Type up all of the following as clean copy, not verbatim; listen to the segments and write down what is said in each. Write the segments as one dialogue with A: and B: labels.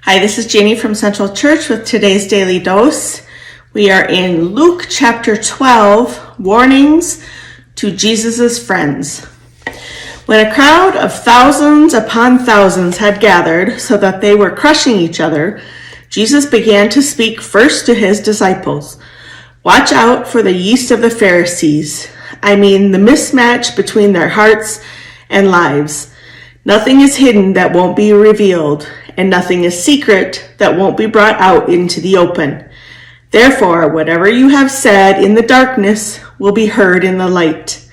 A: Hi, this is Janie from Central Church with today's Daily Dose. We are in Luke chapter 12, Warnings to Jesus' Friends. When a crowd of thousands upon thousands had gathered so that they were crushing each other, Jesus began to speak first to his disciples. Watch out for the yeast of the Pharisees. I mean, the mismatch between their hearts and lives. Nothing is hidden that won't be revealed, and nothing is secret that won't be brought out into the open. Therefore, whatever you have said in the darkness will be heard in the light,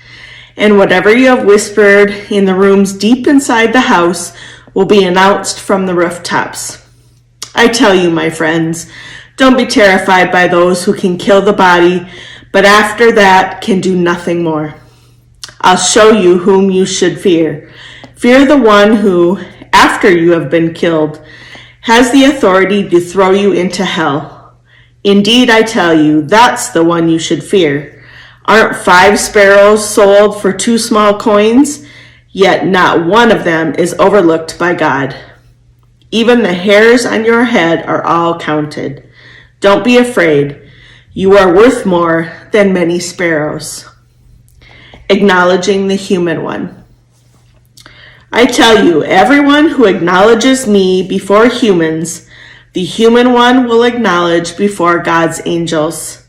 A: and whatever you have whispered in the rooms deep inside the house will be announced from the rooftops. I tell you, my friends, don't be terrified by those who can kill the body, but after that can do nothing more. I'll show you whom you should fear. Fear the one who, after you have been killed, has the authority to throw you into hell. Indeed, I tell you, that's the one you should fear. Aren't 5 sparrows sold for 2 small coins? Yet not one of them is overlooked by God. Even the hairs on your head are all counted. Don't be afraid. You are worth more than many sparrows. Acknowledging the human one. I tell you, everyone who acknowledges me before humans, the human one will acknowledge before God's angels.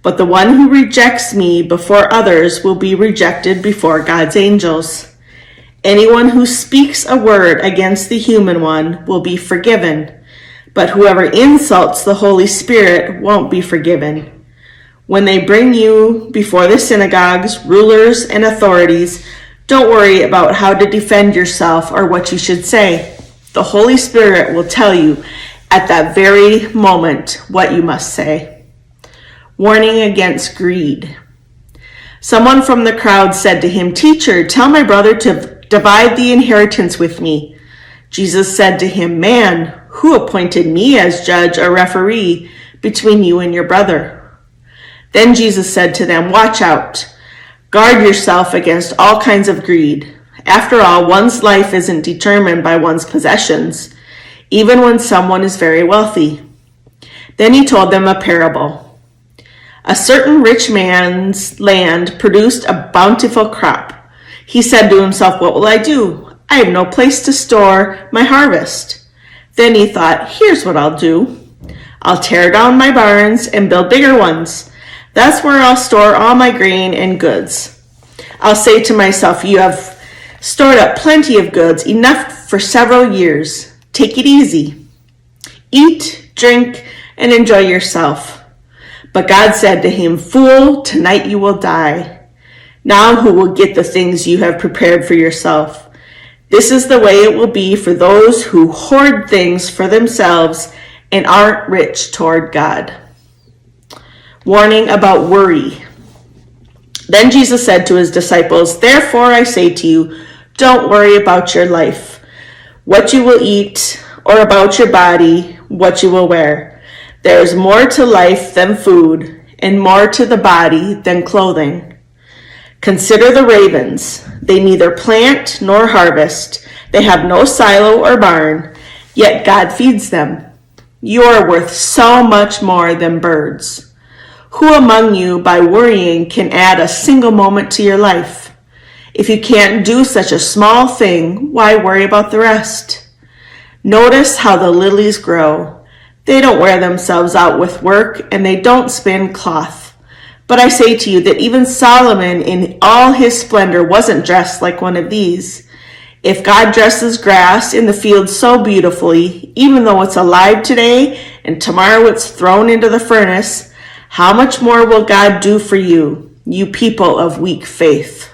A: But the one who rejects me before others will be rejected before God's angels. Anyone who speaks a word against the human one will be forgiven, but whoever insults the Holy Spirit won't be forgiven. When they bring you before the synagogues, rulers, and authorities, don't worry about how to defend yourself or what you should say. The Holy Spirit will tell you at that very moment what you must say. Warning against greed. Someone from the crowd said to him, "Teacher, tell my brother to divide the inheritance with me." Jesus said to him, "Man, who appointed me as judge or referee between you and your brother?" Then Jesus said to them, "Watch out. Guard yourself against all kinds of greed. After all, one's life isn't determined by one's possessions, even when someone is very wealthy." Then he told them a parable. A certain rich man's land produced a bountiful crop. He said to himself, "What will I do? I have no place to store my harvest." Then he thought, "Here's what I'll do. I'll tear down my barns and build bigger ones. That's where I'll store all my grain and goods. I'll say to myself, you have stored up plenty of goods, enough for several years. Take it easy. Eat, drink, and enjoy yourself." But God said to him, "Fool, tonight you will die. Now who will get the things you have prepared for yourself? This is the way it will be for those who hoard things for themselves and aren't rich toward God." Warning about worry. Then Jesus said to his disciples, "Therefore I say to you, don't worry about your life, what you will eat, or about your body, what you will wear. There is more to life than food, and more to the body than clothing. Consider the ravens. They neither plant nor harvest. They have no silo or barn, yet God feeds them. You are worth so much more than birds. Who among you, by worrying, can add a single moment to your life? If you can't do such a small thing, why worry about the rest? Notice how the lilies grow. They don't wear themselves out with work, and they don't spin cloth. But I say to you that even Solomon in all his splendor wasn't dressed like one of these. If God dresses grass in the field so beautifully, even though it's alive today and tomorrow it's thrown into the furnace, how much more will God do for you, you people of weak faith?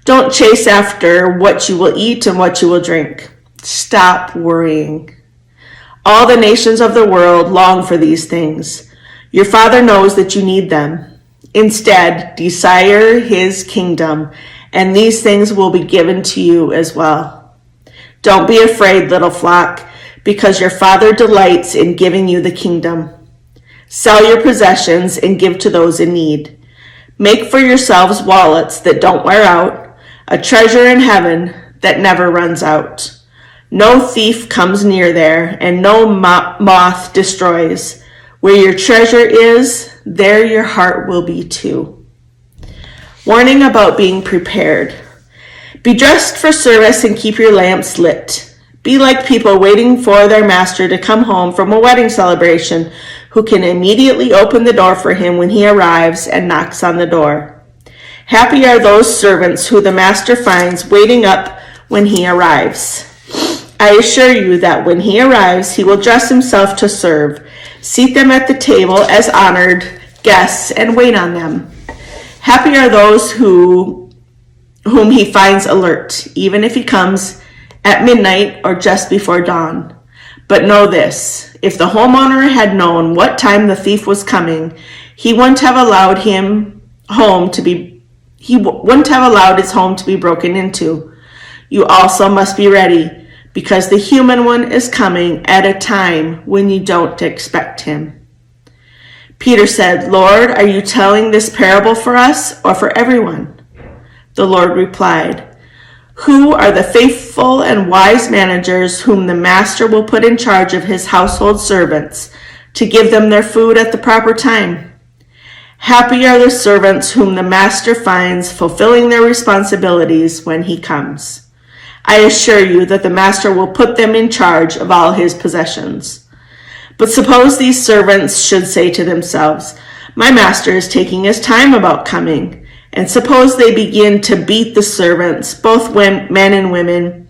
A: Don't chase after what you will eat and what you will drink. Stop worrying. All the nations of the world long for these things. Your Father knows that you need them. Instead, desire his kingdom, and these things will be given to you as well. Don't be afraid, little flock, because your Father delights in giving you the kingdom. Sell your possessions and give to those in need. Make for yourselves wallets that don't wear out, a treasure in heaven that never runs out. No thief comes near there, and no moth destroys. Where your treasure is, there your heart will be too. Warning about being prepared. Be dressed for service and keep your lamps lit. Be like people waiting for their master to come home from a wedding celebration, who can immediately open the door for him when he arrives and knocks on the door. Happy are those servants who the master finds waiting up when he arrives. I assure you that when he arrives, he will dress himself to serve, seat them at the table as honored guests, and wait on them. Happy are those whom he finds alert, even if he comes at midnight or just before dawn. But know this, if the homeowner had known what time the thief was coming, he wouldn't have allowed his home to be broken into. You also must be ready, because the human one is coming at a time when you don't expect him. Peter said, Lord, are you telling this parable for us or for everyone? The Lord replied, who are the faithful and wise managers whom the master will put in charge of his household servants to give them their food at the proper time? Happy are the servants whom the master finds fulfilling their responsibilities when he comes. I assure you that the master will put them in charge of all his possessions. But suppose these servants should say to themselves, my master is taking his time about coming. And suppose they begin to beat the servants, both men and women,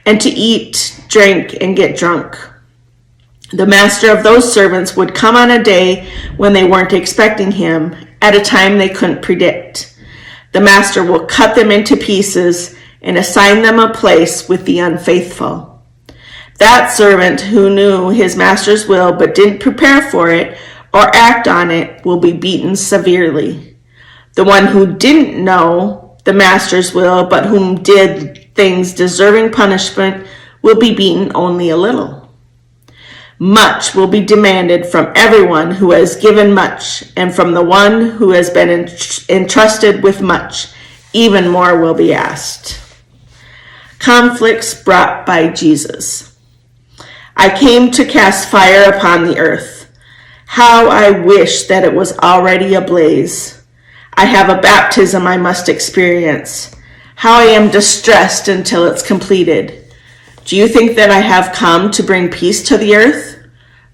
A: and to eat, drink, and get drunk. The master of those servants would come on a day when they weren't expecting him, at a time they couldn't predict. The master will cut them into pieces and assign them a place with the unfaithful. That servant who knew his master's will but didn't prepare for it or act on it will be beaten severely. The one who didn't know the master's will, but whom did things deserving punishment, will be beaten only a little. Much will be demanded from everyone who has given much, and from the one who has been entrusted with much, even more will be asked. Conflicts brought by Jesus. I came to cast fire upon the earth. How I wish that it was already ablaze. I have a baptism I must experience. How I am distressed until it's completed. Do you think that I have come to bring peace to the earth?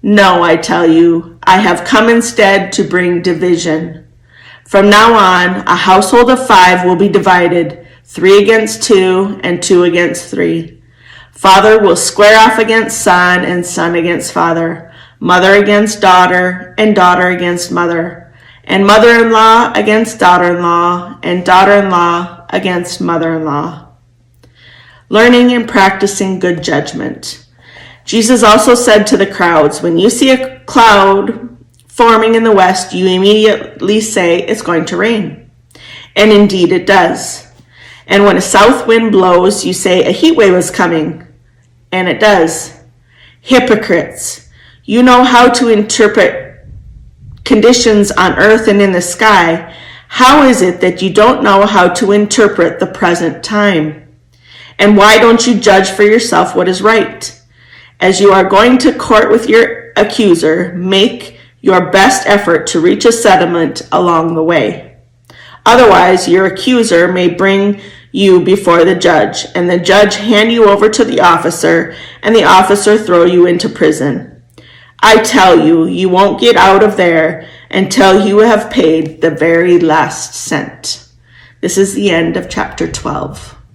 A: No, I tell you, I have come instead to bring division. From now on, a household of 5 will be divided, 3 against 2 and 2 against 3. Father will square off against son and son against father, mother against daughter and daughter against mother, and mother-in-law against daughter-in-law, and daughter-in-law against mother-in-law. Learning and practicing good judgment. Jesus also said to the crowds, when you see a cloud forming in the west, you immediately say it's going to rain. And indeed it does. And when a south wind blows, you say a heat wave is coming. And it does. Hypocrites, you know how to interpret conditions on earth and in the sky. How is it that you don't know how to interpret the present time? And why don't you judge for yourself what is right? As you are going to court with your accuser, make your best effort to reach a settlement along the way. Otherwise, your accuser may bring you before the judge, and the judge hand you over to the officer, and the officer throw you into prison. I tell you, you won't get out of there until you have paid the very last cent. This is the end of chapter 12.